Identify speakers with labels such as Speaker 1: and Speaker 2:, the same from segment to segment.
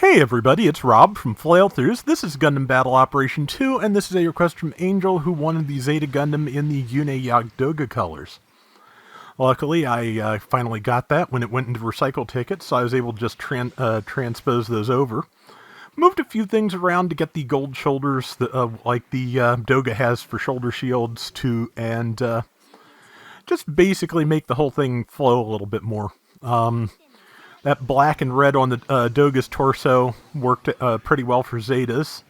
Speaker 1: Hey everybody, it's Rob from Flailthroughs. This is Gundam Battle Operation 2, and this is a request from Angel, who wanted the Zeta Gundam in the Gyunei Doga colors. Luckily, I finally got that when it went into recycle tickets, so I was able to just transpose those over. Moved a few things around to get the gold shoulders, like the Doga has for shoulder shields, and just basically make the whole thing flow a little bit more. That black and red on the Doga's torso worked pretty well for Zetas.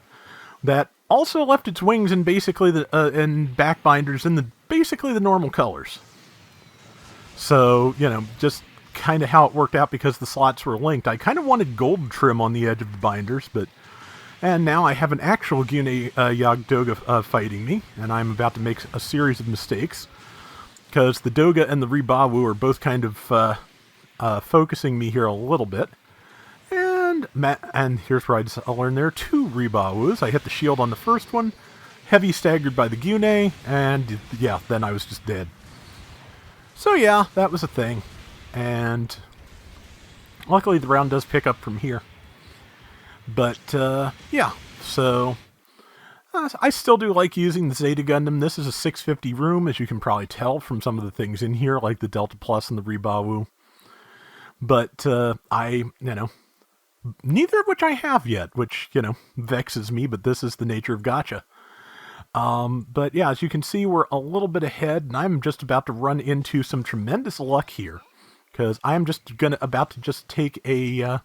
Speaker 1: That also left its wings in basically and back binders in basically the normal colors. So, just kind of how it worked out because the slots were linked. I kind of wanted gold trim on the edge of the binders, and now I have an actual Gyunei Doga fighting me, and I'm about to make a series of mistakes because the Doga and the Ribawu are both kind of focusing me here a little bit. And here's where I learned there are two Ribawus. I hit the shield on the first one, heavy staggered by the Gyunei, and yeah, then I was just dead. So yeah, that was a thing. And luckily the round does pick up from here. But yeah, so I still do like using the Zeta Gundam. This is a 650 room, as you can probably tell from some of the things in here, like the Delta Plus and the Ribawu. But neither of which I have yet, which, vexes me, but this is the nature of gacha. But yeah, as you can see, we're a little bit ahead, and I'm just about to run into some tremendous luck here, because I'm just about to take a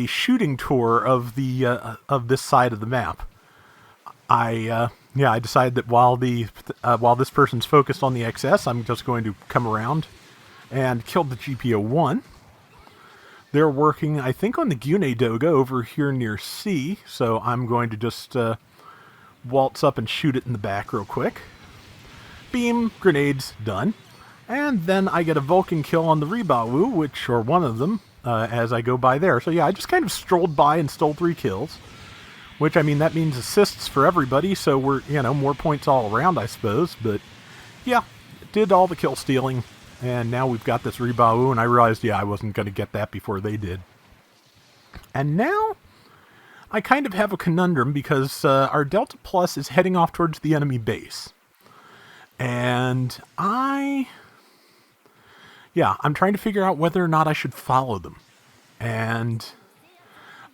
Speaker 1: shooting tour of of this side of the map. I decided that while this person's focused on the XS, I'm just going to come around and killed the GPO-1. They're working, I think, on the Gyunei Doga over here near C, so I'm going to just waltz up and shoot it in the back real quick. Beam, grenades, done. And then I get a Vulcan kill on the Ribawu, or one of them, as I go by there. So yeah, I just kind of strolled by and stole 3 kills, which, I mean, that means assists for everybody, so we're, more points all around, I suppose. But yeah, did all the kill stealing. And now we've got this Ribawu, and I realized, I wasn't going to get that before they did. And now, I kind of have a conundrum, because our Delta Plus is heading off towards the enemy base. And I'm trying to figure out whether or not I should follow them. And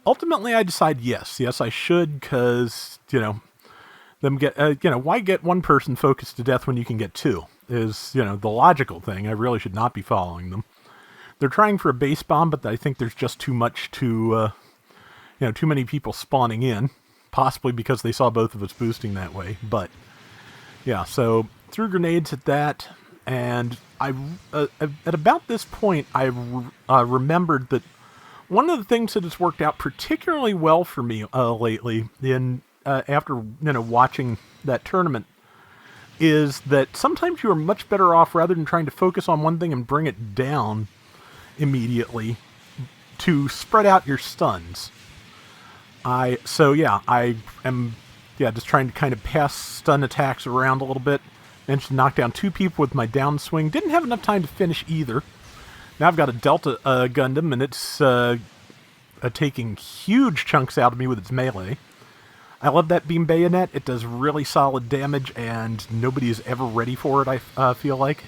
Speaker 1: ultimately I decide yes, I should, because, why get one person focused to death when you can get 2? Is, the logical thing. I really should not be following them. They're trying for a base bomb, but I think there's just too much too many people spawning in, possibly because they saw both of us boosting that way. But yeah, so threw grenades at that, and at about this point, I remembered that one of the things that has worked out particularly well for me lately, after watching that tournament, is that sometimes you are much better off, rather than trying to focus on one thing and bring it down immediately, to spread out your stuns. I am just trying to kind of pass stun attacks around a little bit. Managed to knock down 2 people with my downswing. Didn't have enough time to finish either. Now I've got a Delta Gundam, and it's taking huge chunks out of me with its melee. I love that beam bayonet. It does really solid damage, and nobody is ever ready for it, I feel like.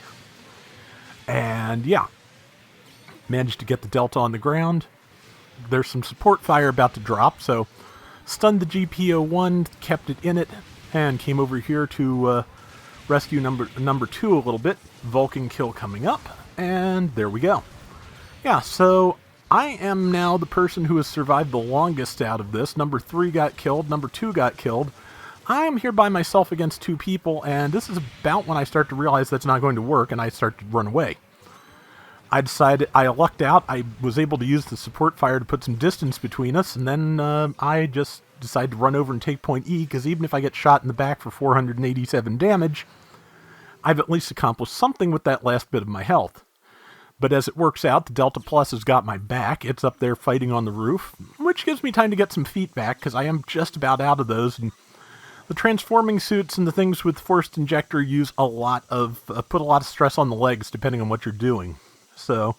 Speaker 1: And yeah, managed to get the Delta on the ground. There's some support fire about to drop, so stunned the GPO-1, kept it in it, and came over here to rescue number 2 a little bit. Vulcan kill coming up, and there we go. Yeah, so I am now the person who has survived the longest out of this. Number 3 got killed. Number 2 got killed. I am here by myself against 2 people, and this is about when I start to realize that's not going to work, and I start to run away. I decided I lucked out. I was able to use the support fire to put some distance between us, and then I just decided to run over and take point E, because even if I get shot in the back for 487 damage, I've at least accomplished something with that last bit of my health. But as it works out, the Delta Plus has got my back. It's up there fighting on the roof, which gives me time to get some feet back, because I am just about out of those. And the transforming suits and the things with forced injector use put a lot of stress on the legs, depending on what you're doing. So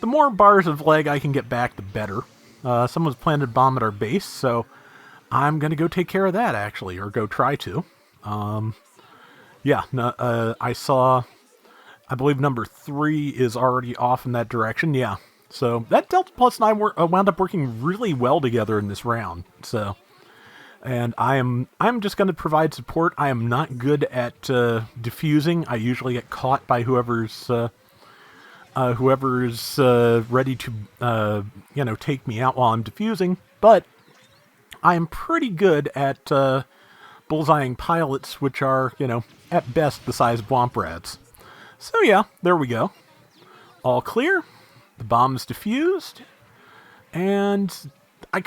Speaker 1: the more bars of leg I can get back, the better. Someone's planted a bomb at our base, so I'm going to go take care of that, actually, or go try to. Yeah, no, I saw, I believe number 3 is already off in that direction, yeah. So that Delta Plus and I wound up working really well together in this round, so... And I'm just going to provide support. I am not good at defusing. I usually get caught by whoever's ready to take me out while I'm defusing. But I am pretty good at bullseyeing pilots, which are at best the size of womp rats. So yeah, there we go. All clear. The bomb's defused, and I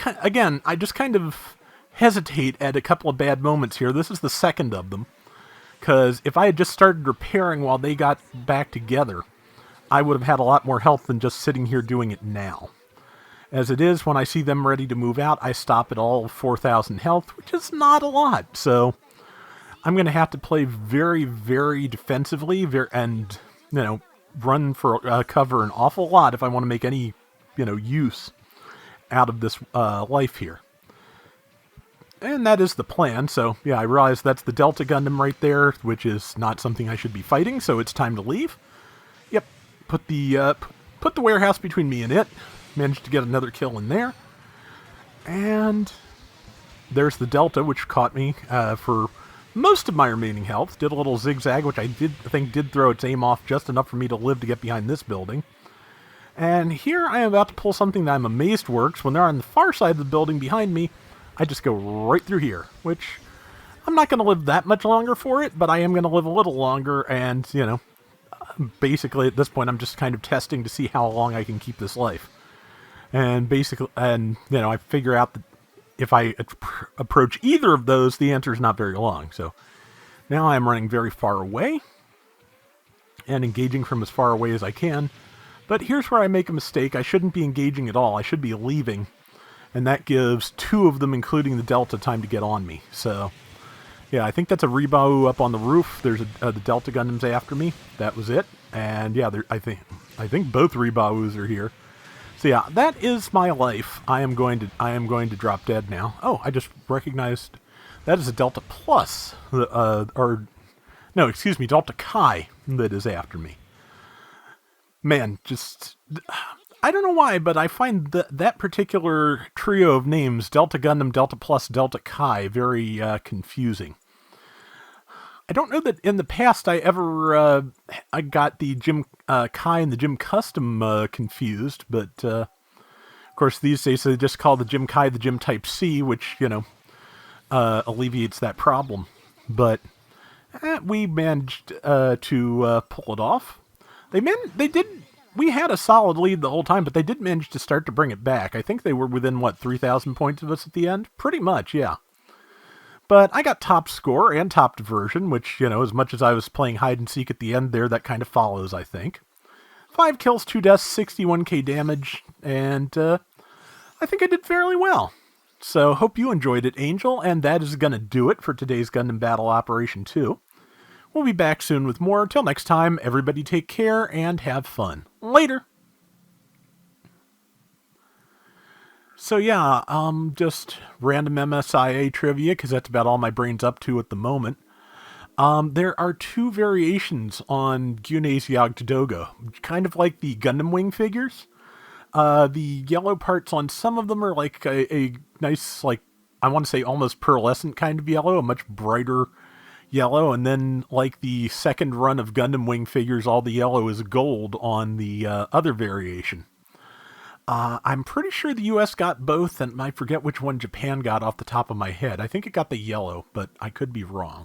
Speaker 1: just kind of hesitate at a couple of bad moments here. This is the second of them. Because if I had just started repairing while they got back together, I would have had a lot more health than just sitting here doing it now. As it is, when I see them ready to move out, I stop at all 4,000 health, which is not a lot. So I'm going to have to play very, very defensively and, run for cover an awful lot if I want to make any, use out of this life here. And that is the plan, so yeah, I realize that's the Delta Gundam right there, which is not something I should be fighting, so it's time to leave. Yep, put the warehouse between me and it. Managed to get another kill in there. And there's the Delta, which caught me for most of my remaining health. Did a little zigzag, which I think did throw its aim off just enough for me to live to get behind this building. And here I am about to pull something that I'm amazed works. When they're on the far side of the building behind me, I just go right through here, which I'm not going to live that much longer for it, but I am going to live a little longer, and, basically at this point I'm just kind of testing to see how long I can keep this life. And basically, I figure out that if I approach either of those, the answer is not very long. So now I'm running very far away and engaging from as far away as I can. But here's where I make a mistake. I shouldn't be engaging at all. I should be leaving. And that gives 2 of them, including the Delta, time to get on me. So, yeah, I think that's a Rebao up on the roof. There's the Delta Gundams after me. That was it. And yeah, I think both Rebaus are here. So yeah, that is my life. I am going to drop dead now. Oh, I just recognized that is a Delta Plus, Delta Chi that is after me. Man, just... I don't know why, but I find that particular trio of names, Delta Gundam, Delta Plus, Delta Chi, very confusing. I don't know that in the past I ever I got the Jim Kai and the Jim Custom confused, but of course these days they just call the Jim Kai the Jim Type C, which, alleviates that problem. But we managed to pull it off. We had a solid lead the whole time, but they did manage to start to bring it back. I think they were within, 3,000 points of us at the end? Pretty much, yeah. But I got top score and top diversion, which, as much as I was playing hide-and-seek at the end there, that kind of follows, I think. 5 kills, 2 deaths, 61k damage, and I think I did fairly well. So, hope you enjoyed it, Angel, and that is going to do it for today's Gundam Battle Operation 2. We'll be back soon with more. Till next time, everybody take care and have fun. Later! So yeah, just random MSIA trivia, because that's about all my brain's up to at the moment. There are 2 variations on Gyunei's Yogdogo, kind of like the Gundam Wing figures. The yellow parts on some of them are like a nice, I want to say almost pearlescent kind of yellow, a much brighter yellow, and then like the second run of Gundam Wing figures, all the yellow is gold on the other variation. I'm pretty sure the US got both, and I forget which one Japan got off the top of my head. I think it got the yellow, but I could be wrong.